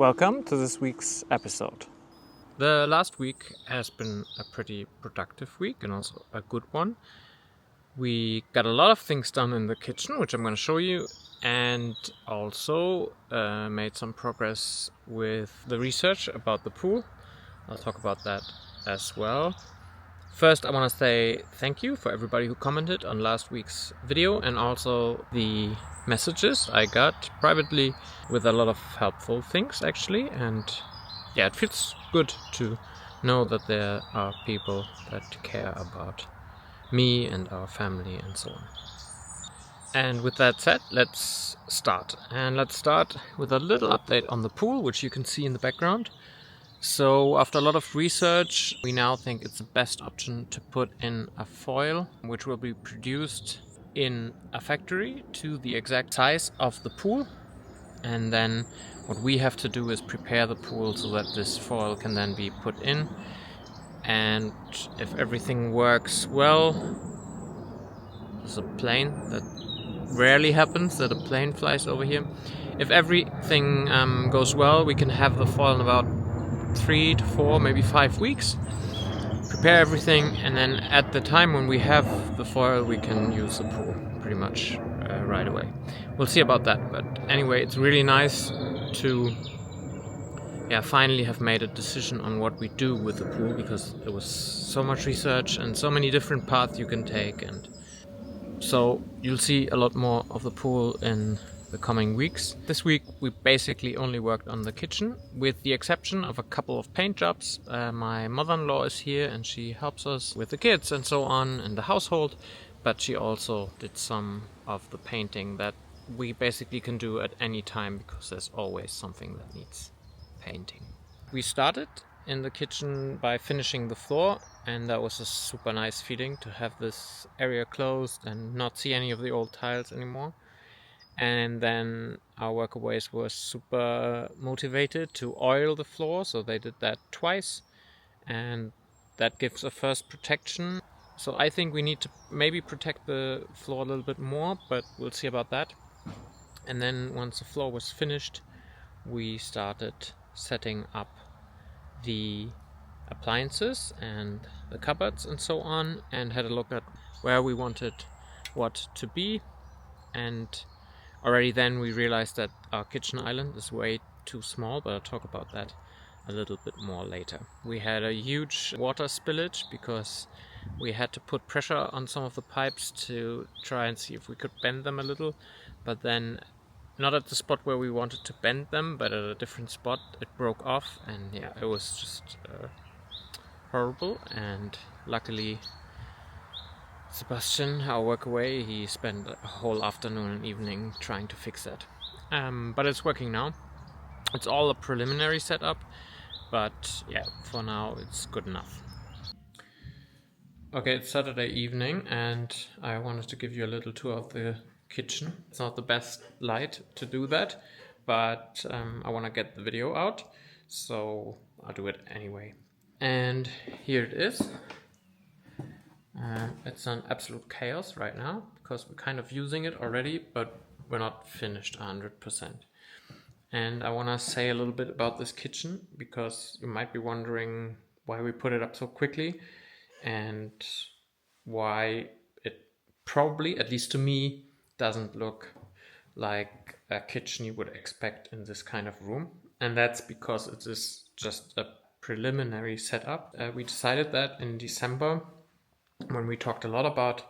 Welcome to this week's episode. The last week has been a pretty productive week and also a good one. We got a lot of things done in the kitchen, which I'm going to show you, and also made some progress with the research about the pool. I'll talk about that as well. First, I want to say thank you for everybody who commented on last week's video and also the messages I got privately with a lot of helpful things actually, and yeah, it feels good to know that there are people that care about me and our family and so on. And with that said, let's start. And let's start with a little update on the pool, which you can see in the background. So after a lot of research, we now think it's the best option to put in a foil, which will be produced in a factory to the exact size of the pool. And then what we have to do is prepare the pool so that this foil can then be put in. And if everything works well, there's a plane that rarely happens, that a plane flies over here. If everything goes well, we can have the foil in about 3 to 4, maybe 5 weeks. Prepare everything, and then at the time when we have the foil, we can use the pool pretty much right away. We'll see about that, but anyway, it's really nice to finally have made a decision on what we do with the pool, because there was so much research and so many different paths you can take, and so you'll see a lot more of the pool in the coming weeks. This week we basically only worked on the kitchen, with the exception of a couple of paint jobs. My mother-in-law is here and she helps us with the kids and so on in the household, but she also did some of the painting that we basically can do at any time, because there's always something that needs painting. We started in the kitchen by finishing the floor, and that was a super nice feeling to have this area closed and not see any of the old tiles anymore. And then our workaways were super motivated to oil the floor, so they did that twice, and that gives a first protection. So I think we need to maybe protect the floor a little bit more, but we'll see about that. And then once the floor was finished, we started setting up the appliances and the cupboards and so on, and had a look at where we wanted what to be. And already then we realized that our kitchen island is way too small, but I'll talk about that a little bit more later. We had a huge water spillage because we had to put pressure on some of the pipes to try and see if we could bend them a little, but then not at the spot where we wanted to bend them, but at a different spot it broke off, and yeah, it was just horrible. And luckily Sebastian, our workaway, he spent a whole afternoon and evening trying to fix that. But it's working now. It's all a preliminary setup, but yeah, for now it's good enough. Okay, it's Saturday evening and I wanted to give you a little tour of the kitchen. It's not the best light to do that, but I want to get the video out, so I'll do it anyway. And here it is. It's an absolute chaos right now, because we're kind of using it already, but we're not finished 100%. And I want to say a little bit about this kitchen, because you might be wondering why we put it up so quickly and why it probably, at least to me, doesn't look like a kitchen you would expect in this kind of room. And that's because it is just a preliminary setup. We decided that in December, when we talked a lot about,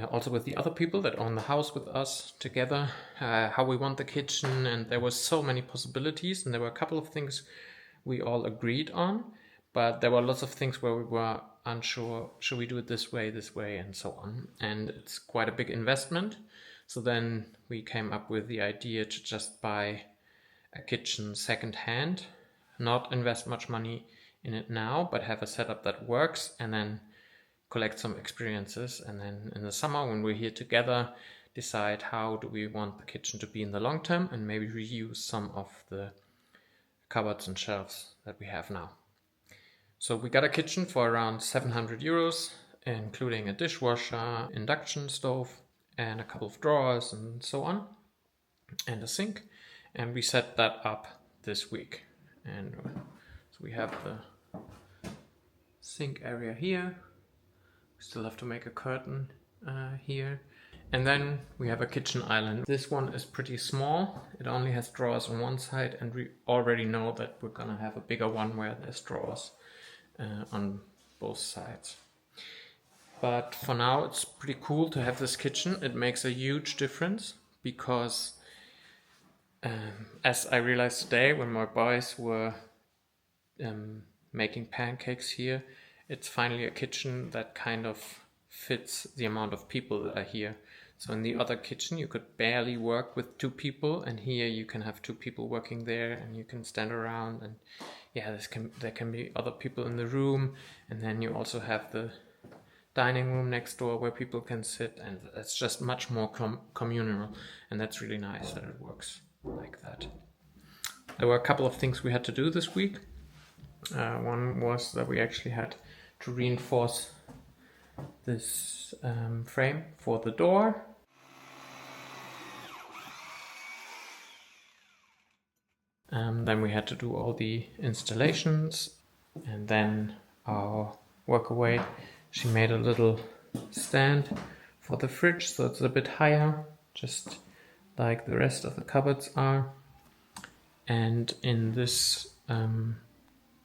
also with the other people that own the house with us together, how we want the kitchen, and there were so many possibilities, and there were a couple of things we all agreed on, but there were lots of things where we were unsure, should we do it this way, and so on, and it's quite a big investment. So then we came up with the idea to just buy a kitchen second hand, not invest much money in it now, but have a setup that works, and then collect some experiences, and then in the summer when we're here together, decide how do we want the kitchen to be in the long term, and maybe reuse some of the cupboards and shelves that we have now. So we got a kitchen for around 700 euros, including a dishwasher, induction stove, and a couple of drawers and so on, and a sink. And we set that up this week. And so we have the sink area here. We still have to make a curtain here. And then we have a kitchen island. This one is pretty small. It only has drawers on one side, and we already know that we're gonna have a bigger one where there's drawers on both sides. But for now, it's pretty cool to have this kitchen. It makes a huge difference because as I realized today when my boys were making pancakes here, it's finally a kitchen that kind of fits the amount of people that are here. So in the other kitchen you could barely work with 2 people, and here you can have 2 people working there, and you can stand around, and yeah, there can be other people in the room, and then you also have the dining room next door where people can sit, and it's just much more communal, and that's really nice that it works like that. There were a couple of things we had to do this week. One was that we actually had to reinforce this frame for the door. Then we had to do all the installations, and then our workaway, she made a little stand for the fridge so it's a bit higher, just like the rest of the cupboards are. And in this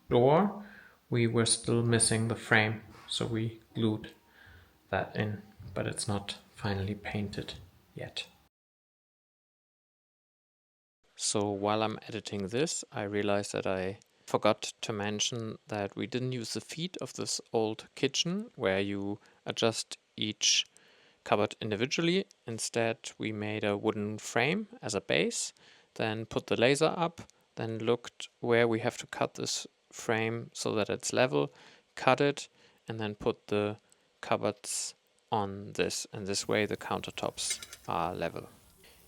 door we were still missing the frame, so we glued that in, but it's not finally painted yet. So while I'm editing this, I realized that I forgot to mention that we didn't use the feet of this old kitchen where you adjust each cupboard individually. Instead, we made a wooden frame as a base, then put the laser up, then looked where we have to cut this frame so that it's level, cut it, and then put the cupboards on this, and this way the countertops are level.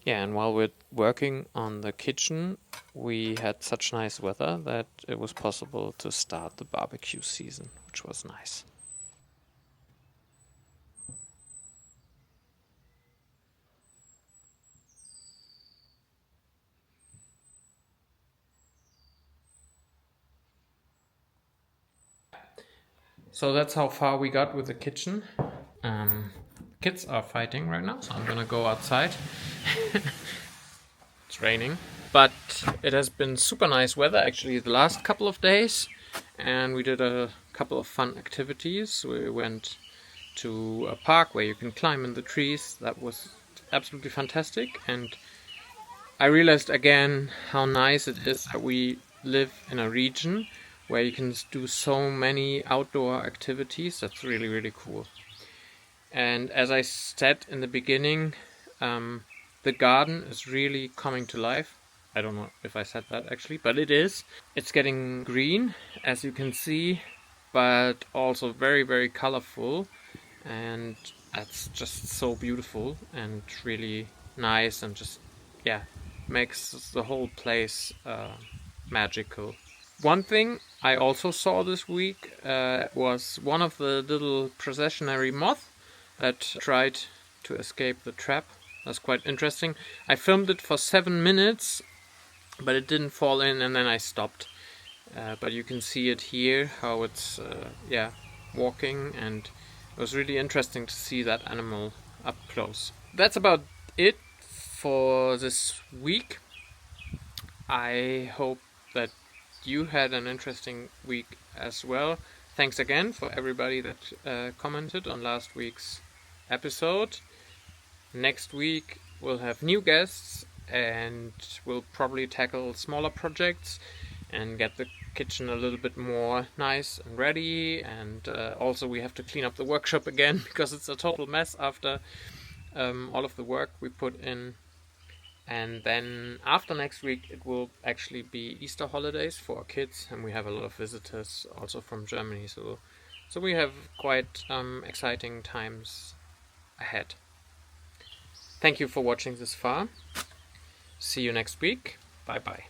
Yeah, and while we're working on the kitchen, we had such nice weather that it was possible to start the barbecue season, which was nice. So that's how far we got with the kitchen. Kids are fighting right now, so I'm gonna go outside. It's raining, but it has been super nice weather actually the last couple of days, and we did a couple of fun activities. We went to a park where you can climb in the trees. That was absolutely fantastic, and I realized again how nice it is that we live in a region where you can do so many outdoor activities. That's really, really cool. And as I said in the beginning, the garden is really coming to life. I don't know if I said that actually, but it is. It's getting green, as you can see, but also very, very colorful. And that's just so beautiful and really nice, and just, yeah, makes the whole place magical. One thing I also saw this week was one of the little processionary moths that tried to escape the trap. That's quite interesting. I filmed it for 7 minutes, but it didn't fall in, and then I stopped. But you can see it here, how it's walking, and it was really interesting to see that animal up close. That's about it for this week. I hope that you had an interesting week as well. Thanks again for everybody that commented on last week's episode. Next week we'll have new guests, and we'll probably tackle smaller projects and get the kitchen a little bit more nice and ready. And also we have to clean up the workshop again because it's a total mess after all of the work we put in. And then after next week it will actually be Easter holidays for our kids, and we have a lot of visitors also from Germany, so we have quite exciting times ahead. Thank you for watching this far. See you next week. Bye bye.